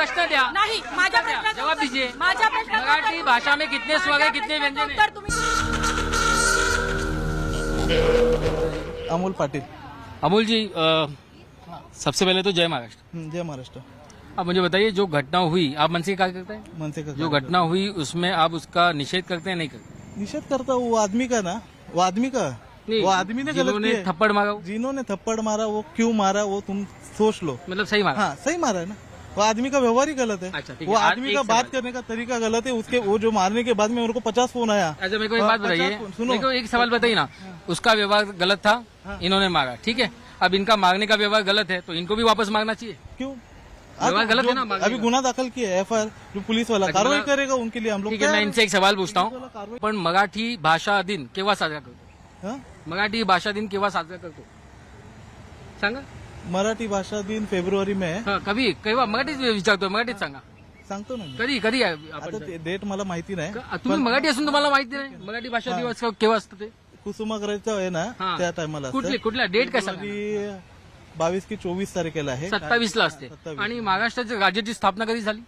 प्रश्न द्या. नाही माझ्या प्रश्नाचं जवाब उत्तर- दीजिए. माझ्या प्रश्नाचं मराठी उत्तर- भाषा में कितने स्वर है, कितने माझ्या व्यंजन है? प्रश्नाचं उत्तर तुम्ही अमोल पाटिल. अमोल जी, सबसे पहले तो जय महाराष्ट्र. जय महाराष्ट्र. आप मुझे बताइए, जो घटना हुई, आप मन से क्या करते हैं? मन से का जो घटना हुई उसमें आप उसका निषेध करते हैं नहीं करते? निषेध करता हूँ. वो आदमी का ना, वो आदमी का, नहीं, वो आदमी ने गलत जिन्होंने किया है. थप्पड़ मारा वो, जिन्होंने थप्पड़ मारा वो क्यों मारा वो तुम सोच लो. मतलब सही मारा. हाँ सही मारा है ना. वो आदमी का व्यवहार ही गलत है. अच्छा, ठीक वो है. आज आदमी एक का सवाल. बात करने का तरीका गलत है. उसके वो जो मारने के बाद में उनको 50 फोन आया. अच्छा, मेरे को एक हाँ, बात बताइए, 50 सुनो. मेरे को एक सवाल बताइए ना. उसका व्यवहार गलत था, इन्होंने मारा, ठीक है. अब इनका मारने का व्यवहार गलत है तो इनको भी वापस मारना चाहिए. क्यों व्यवहार गलत जो- है ना, मारने अभी का. गुना दाखल किया है. FIR जो पुलिस वाला अच्छा, कार्रवाई मला- करेगा उनके लिए हम लोग ठीक है, क्या- मैं इनसे एक सवाल पूछता हूँ. पुलिस वाला कार्रवाई- पण मराठी भाषा दिन केव्हा साजरा करतो? हाँ? मराठी भाषा दिन केव्हा साजरा करतो सांगा. मराठी भाषा दिन फेब्रुवारी में आहे. हा, कधी केव्हा मराठीच विचारतोय, मराठीत सांगा. सांगतो ना मी. कधी कधी आहे आता आपण? ते डेट मला माहिती नाही. तुम्ही मराठी असून तुम्हाला माहिती नाही मराठी भाषा दिवस केव्हा असतं ते? कुसुमाग्रजचं आहे ना हा. त्या टायमाला कुठल्या डेट काय सांगा? 22 की 24 तारखेला आहे. 27 ला असते. 27. आणि महाराष्ट्राच्या राज्याची स्थापना कधी झाली?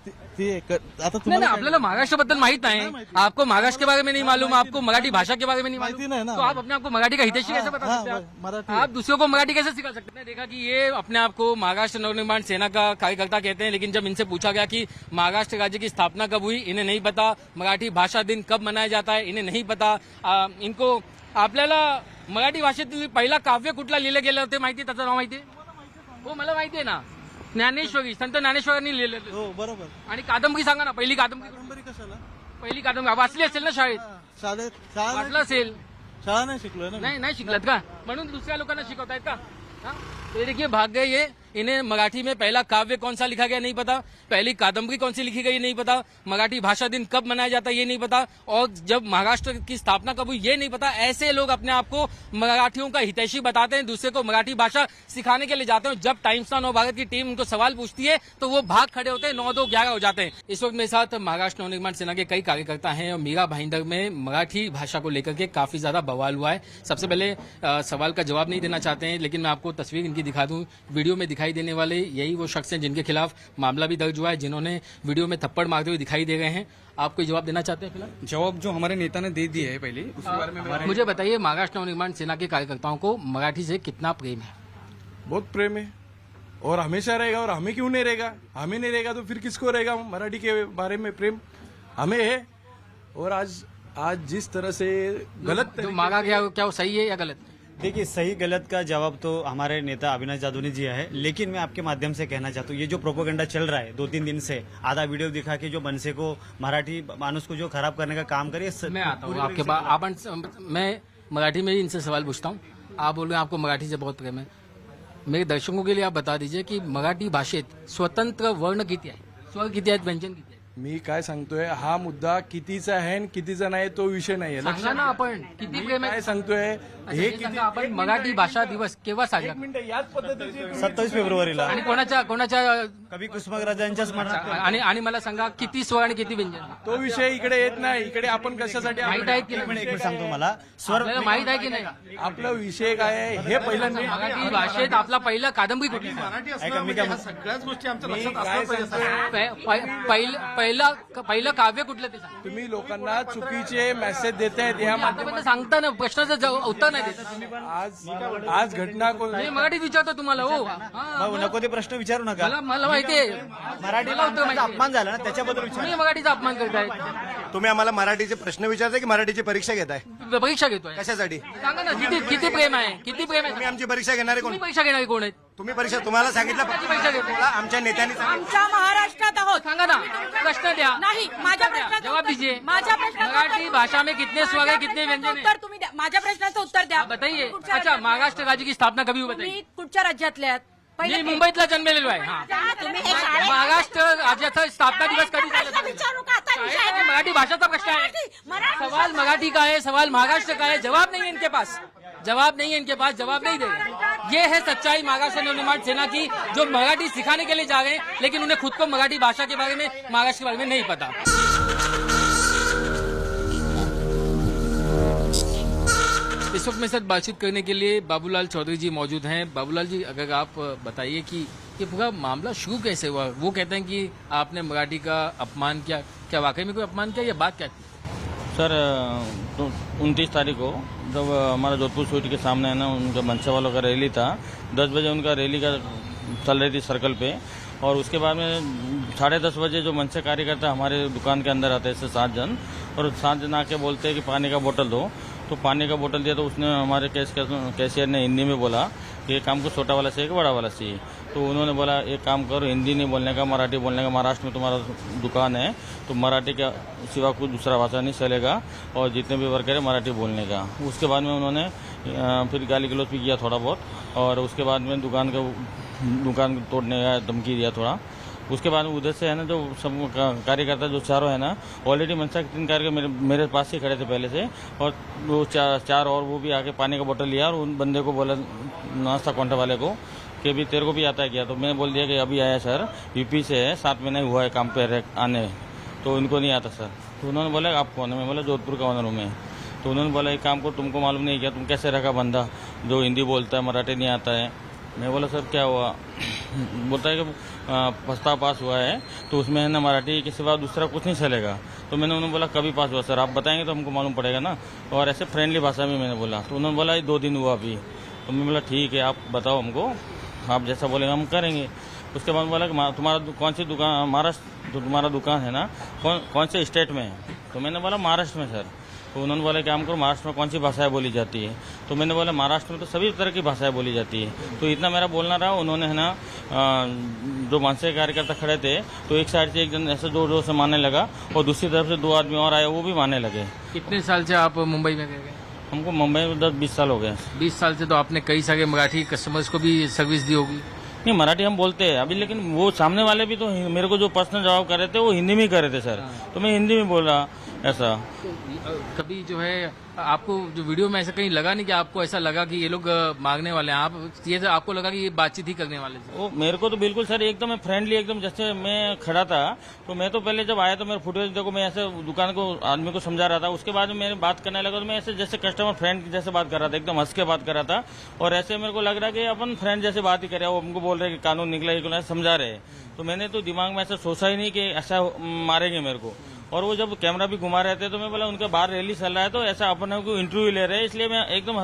आता नहीं तुम्हाला नहीं, आपल्याला महाराष्ट्र बद्दल माहित नाही. आपको महाराष्ट्र के बारे में नहीं मालूम, आपको मराठी भाषा के बारे में नहीं माहिती मालूम, नाही ना. तो आप अपने आप को मराठी का हितैषी कैसे बता हाँ, सकते हैं? मराठी आप दूसरों को मराठी कैसे सिखा सकते हैं? देखा कि ये अपने आप को महाराष्ट्र नवनिर्माण सेना का कार्यकर्ता कहते हैं, लेकिन जब इनसे पूछा गया कि महाराष्ट्र राज्य की स्थापना कब हुई, इन्हें नहीं पता. मराठी भाषा दिन कब मनाया जाता है, इन्हें नहीं पता. इनको आपल्याला मराठी भाषेतील पहिला काव्य कुठला लिहिलं गेलं होते माहिती? त्याचं नाव माहिती? हो, मला माहिती आहे ना. ज्ञानेश्वरी, संत ज्ञानेश्वरांनी लिहिलेलं. हो बरोबर. आणि कादंबरी सांगा ना, पहिली कादंबरी. कादंबरी कशाला? पहिली कादंबरी वाचली असेल ना शाळेत? शाळेत शाळा वाचलं असेल. शाळा नाही शिकलोय ना मी. नहीं नहीं शिकलत का? म्हणून दुसऱ्या लोकांना शिकवतायत का? हाँ? तो ये देखिए, भाग गए ये. इन्हें मराठी में पहला काव्य कौन सा लिखा गया नहीं पता, पहली कादंबरी कौन सी लिखी गई नहीं पता, मराठी भाषा दिन कब मनाया जाता ये नहीं पता, और जब महाराष्ट्र की स्थापना कब हुई ये नहीं पता. ऐसे लोग अपने आप को मराठियों का हितैषी बताते हैं, दूसरे को मराठी भाषा सिखाने के लिए जाते हैं. जब टाइम्स नौ भारत की टीम उनको सवाल पूछती है तो वो भाग खड़े होते हैं, 9-2-11 हो जाते हैं. इस वक्त मेरे साथ महाराष्ट्र नवनिर्माण सेना के कई कार्यकर्ता हैं और मीरा भाईंदर में मराठी भाषा को लेकर के काफी ज्यादा बवाल हुआ है. सबसे पहले सवाल का जवाब नहीं देना चाहते हैं, लेकिन मैं आपको तस्वीर इनकी दिखा दूं. वीडियो में दिखाई देने वाले यही वो शख्स हैं जिनके खिलाफ मामला भी दर्ज हुआ है, जिन्होंने वीडियो में थप्पड़ मारते हुए दिखाई दे रहे हैं. आप कोई जवाब देना चाहते हैं फिलहाल? जवाब जो हमारे नेता ने दे दिया है पहले उसके बारे में मैं- मुझे बताइए, महाराष्ट्र नवनिर्माण सेना के कार्यकर्ताओं को मराठी से कितना प्रेम है? बहुत प्रेम है और हमेशा रहेगा. और हमें क्यों नहीं रहेगा? हमें नहीं रहेगा तो फिर किसको रहेगा? मराठी के बारे में प्रेम हमें है. और आज जिस तरह से गलत जो मांगा गया क्या वो सही है या गलत? देखिए, सही गलत का जवाब तो हमारे नेता अविनाश जादव ने दिया है, लेकिन मैं आपके माध्यम से कहना चाहता हूँ, ये जो प्रोपोगंडा चल रहा है 2-3 दिन से, आधा वीडियो दिखा के जो मनसे को, मराठी मानुस को जो खराब करने का काम करे. मैं आता हूँ आपके पास. आपण मैं मराठी में ही इनसे सवाल पूछता हूँ. आप बोल रहे हैं आपको मराठी से बहुत प्रेम है. मेरे दर्शकों के लिए आप बता दीजिए कि मराठी भाषेत स्वतंत्र वर्ण किती आहे, स्वर किती आहेत, व्यंजन किती आहे? मी काय सांगतोय, हा मुद्दा कितीचा आहे आणि कितीचा नाही तो विषय नाहीये. सांगा ना आपण किती प्रेम काय आहे. सांगतोय अच्छा, हे हे किती? सांगा आपण मराठी भाषा दिवस केव्हा साजरा एक मिनिट, याच पद्धतीचे 27 फेब्रुवारीला आणि कोणाच्या कवी कुसुमाग्रजांच्या स्मरणार्थ आणि मला सांगा किती स्वर आणि किती व्यंजन? तो विषय इकडे येत नाही. इकडे आपण कशासाठी माहित आहेत की एक नाही? मिनिट सांगतो मला. स्वर आपल्याला माहित आहे की नाही? आपला विषय काय आहे हे पहिल्यांदा मराठी भाषेत आपला पहिला कादंबरी कुठली? ऐका, मी काय म्हणतो, पहिलं काव्य कुठलं ते सांगा. तुम्ही लोकांना चुकीचे मेसेज देतायत या आता सांगता ना, प्रश्नाचं उत्तर नाही देत. आज घटना कोण मी मराठीत विचारतो तुम्हाला. हो, भाऊ, नको ते प्रश्न विचारू नका. मला माहितीये. मराठीला उत्तर माहिती आहे. अपमान झाला ना, त्याच्याबद्दल विचार. तुम्ही मराठीचा अपमान करताय. तुम्ही आम्हाला मराठीचे प्रश्न विचारताय की मराठीची परीक्षा घेताय? परीक्षा घेतोय. कशासाठी? सांगा ना, किती प्रेम आहे, किती प्रेम तुम्ही आहे? आमची परीक्षा घेणारे कोण? तुम्ही परीक्षा घेणारे कोण आहेत? तुम्ही परीक्षा तुम्हाला सांगितलं कधी परीक्षा घेतली? मला आमच्या नेत्यांनी सांगितलं. आमच्या महाराष्ट्रात आहोत. सांगा ना, प्रश्न द्या. नाही माझ्या उत्तर द्या. प्रश्नाचं जवाब उत्तर- दीजिए. माझ्या प्रश्नाचं मराठी उत्तर- भाषा में कितने स्वर है, माझ्या कितने प्रश्नाचं व्यंजन है? उत्तर तुम्ही द्या. माझ्या प्रश्नाचं उत्तर द्या. बताइए. कुठच्या अच्छा, राज्यातले? महाराष्ट्र राज्य की स्थापना कभी हुई बताइए. तुम्ही कुठच्या राज्यातले आहात? मी मुंबईतला जन्मलेलो आहे. हा. तुम्ही हे शाळेत- महाराष्ट्र राज्याचा स्थापना दिवस कधी झाला? प्रश्न विचारू का आता? विषय काय आहे. मराठी भाषाचा प्रश्न आहे. मराठी- सवाल मराठी का है, सवाल महाराष्ट्र का है. जवाब नहीं है इनके पास, जवाब नहीं है इनके पास, जवाब नहीं दे रहे. ये है सच्चाई महाराष्ट्र नवनिर्माण सेना की, जो मराठी सिखाने के लिए जा रहे हैं, लेकिन उन्हें खुद को मराठी भाषा के बारे में, महाराष्ट्र के बारे में नहीं पता. इस वक्त मेरे साथ बातचीत करने के लिए बाबूलाल चौधरी जी मौजूद हैं। बाबूलाल जी, अगर आप बताइए कि ये पूरा मामला शुरू कैसे हुआ? वो कहते हैं कि आपने मराठी का अपमान किया, क्या वाकई में कोई अपमान किया या बात क्या थी? सर 29 तारीख को जब हमारा जोधपुर स्वीट के सामने है ना, उनका मनसा वालों का रैली था। 10 बजे उनका रैली का चल रही थी सर्कल पे, और उसके बाद में 10:30 बजे जो मनसा कार्यकर्ता हमारे दुकान के अंदर आते हैं, इससे 7 जन, और 7 जन आके बोलते हैं कि पानी का बोतल दो। तो पानी का बोतल दिया तो उसने हमारे कैशियर ने हिंदी में बोला कि ये काम को छोटा वाला चाहिए कि बड़ा वाला चाहिए। तो उन्होंने बोला एक काम करो, हिंदी नहीं बोलने का, मराठी बोलने का, महाराष्ट्र में तुम्हारा दुकान है तो मराठी का सिवा कुछ दूसरा भाषा नहीं चलेगा, और जितने भी वर्कर है मराठी बोलने का। उसके बाद में उन्होंने फिर गाली गलौज भी किया थोड़ा बहुत, और उसके बाद में दुकान तोड़ने का धमकी दिया थोड़ा। उसके बाद में उधर से है ना जो सब कार्यकर्ता जो चारों है ना, ऑलरेडी मनसा के 3 कार्यकर्ता मेरे पास ही खड़े थे पहले से, और वो चार और वो भी आके पानी का बोतल लिया, और उन बंदे को बोला नाश्ता काउंटर वाले को कि भी तेरे को भी आता है क्या? तो मैंने बोल दिया कि अभी आया सर, यूपी से है, 7 महीने हुआ है काम पे आने, तो इनको नहीं आता सर। तो उन्होंने बोला आप कौन है? मैं बोला जोधपुर का ओनर हूँ मैं। तो उन्होंने बोला एक काम को तुमको मालूम नहीं किया, तुम कैसे रखा बंदा जो हिंदी बोलता है, मराठी नहीं आता है? मैं बोला सर क्या हुआ? बोलता है कि प्रस्ताव पास हुआ है तो उसमें है ना मराठी के सिवा दूसरा कुछ नहीं चलेगा। तो मैंने उन्होंने बोला कभी पास हुआ सर? आप बताएंगे तो हमको मालूम पड़ेगा ना, और ऐसे फ्रेंडली भाषा में मैंने बोला। तो उन्होंने बोला ये 2 दिन हुआ अभी। तो मैं बोला ठीक है, आप बताओ हमको, आप जैसा बोलेंगे हम करेंगे। उसके बाद बोला कि तुम्हारा कौन सी दुकान, महाराष्ट्र जो तुम्हारा दुकान है ना, कौन से स्टेट में है? तो मैंने बोला महाराष्ट्र में सर। तो उन्होंने बोला काम करो, महाराष्ट्र में कौन सी भाषाएं बोली जाती है? तो मैंने बोला महाराष्ट्र में तो सभी तरह की भाषाएं बोली जाती है। तो इतना मेरा बोलना रहा। उन्होंने है ना जो मनसे कार्यकर्ता खड़े थे, तो एक साइड से एक जन ऐसे जोर जोर से मारने लगा, और दूसरी तरफ से 2 आदमी और आए, वो भी मारने लगे। कितने साल से आप मुंबई में गए? हमको मुंबई में 10-20 साल हो गए। 20 साल से तो आपने कई सारे मराठी कस्टमर्स को भी सर्विस दी होगी। नहीं, मराठी हम बोलते हैं अभी, लेकिन वो सामने वाले भी तो मेरे को जो पर्सनल जवाब कर रहे थे वो हिंदी में ही कर रहे थे सर। तो मैं हिंदी में बोल रहा ऐसा। कभी जो है आपको जो वीडियो में ऐसा कहीं लगा नहीं कि आपको ऐसा लगा कि ये लोग मांगने वाले हैं? आप ये आपको लगा कि ये बातचीत ही करने वाले थे? वो मेरे को तो बिल्कुल सर एकदम फ्रेंडली, एकदम जैसे मैं खड़ा था। तो मैं तो पहले जब आया तो मेरा फुटेज देखो, मैं ऐसे दुकान को आदमी को समझा रहा था। उसके बाद में मैंने बात करने लगा तो मैं ऐसे जैसे कस्टमर फ्रेंड जैसे बात कर रहा था, एकदम हंस के बात कर रहा था, और ऐसे मेरे को लग रहा कि अपन फ्रेंड जैसे बात ही कर रहे हैं। वो हमको बोल रहे कि कानून निकला, ये समझा रहे। तो मैंने तो दिमाग में ऐसा सोचा ही नहीं कि ऐसा मारेंगे मेरे को। और वो जब कैमरा भी घुमा रहे थे तो मैं बोला उनके बाहर रैली चल रहा है, तो ऐसा अपन को इंटरव्यू ले रहे हैं, इसलिए मैं एकदम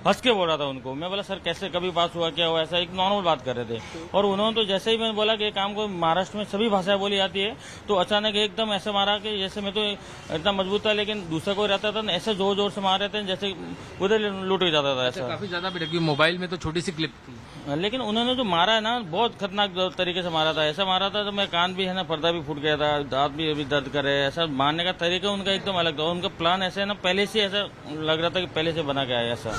हंस के बोल रहा था उनको। मैं बोला सर कैसे, कभी पास हुआ, क्या हुआ? ऐसा एक नॉर्मल बात कर रहे थे। और उन्होंने तो जैसे ही मैंने बोला कि काम को महाराष्ट्र में सभी भाषाएं बोली जाती है, तो अचानक एकदम ऐसे मारा कि जैसे मैं तो इतना मजबूत था, लेकिन दूसरा कोई रहता था ऐसे जोर जोर से मार रहे थे जैसे उधर लूट जाता था ऐसा। काफी ज्यादा भी मोबाइल में तो छोटी सी क्लिप थी, लेकिन उन्होंने जो मारा है ना बहुत खतरनाक तरीके से मारा था। ऐसा मारा था तो मैं कान भी है ना, पर्दा भी फूट गया था, दांत भी अभी दर्द कर रहे हैं। ऐसा मारने का तरीका उनका एकदम अलग था। उनका प्लान ऐसे है ना, पहले से ऐसा लग रहा था कि पहले से बना के आया ऐसा।